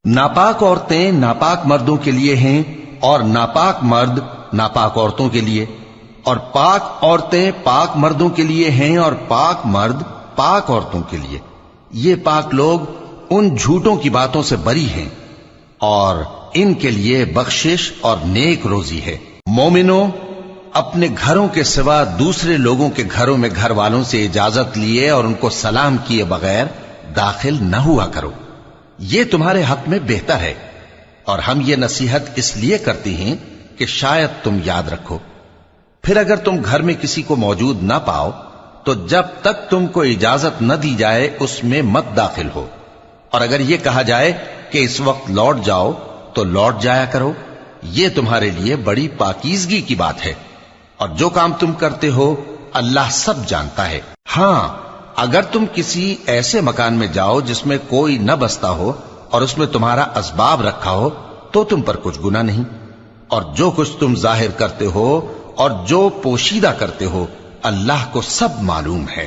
ناپاک عورتیں ناپاک مردوں کے لیے ہیں اور ناپاک مرد ناپاک عورتوں کے لیے، اور پاک عورتیں پاک مردوں کے لیے ہیں اور پاک مرد پاک عورتوں کے لیے۔ یہ پاک لوگ ان جھوٹوں کی باتوں سے بری ہیں اور ان کے لیے بخشش اور نیک روزی ہے۔ مومنوں، اپنے گھروں کے سوا دوسرے لوگوں کے گھروں میں گھر والوں سے اجازت لیے اور ان کو سلام کیے بغیر داخل نہ ہوا کرو، یہ تمہارے حق میں بہتر ہے، اور ہم یہ نصیحت اس لیے کرتے ہیں کہ شاید تم یاد رکھو۔ پھر اگر تم گھر میں کسی کو موجود نہ پاؤ تو جب تک تم کو اجازت نہ دی جائے اس میں مت داخل ہو، اور اگر یہ کہا جائے کہ اس وقت لوٹ جاؤ تو لوٹ جایا کرو، یہ تمہارے لیے بڑی پاکیزگی کی بات ہے، اور جو کام تم کرتے ہو اللہ سب جانتا ہے۔ ہاں، اگر تم کسی ایسے مکان میں جاؤ جس میں کوئی نہ بستا ہو اور اس میں تمہارا اسباب رکھا ہو تو تم پر کچھ گناہ نہیں، اور جو کچھ تم ظاہر کرتے ہو اور جو پوشیدہ کرتے ہو اللہ کو سب معلوم ہے۔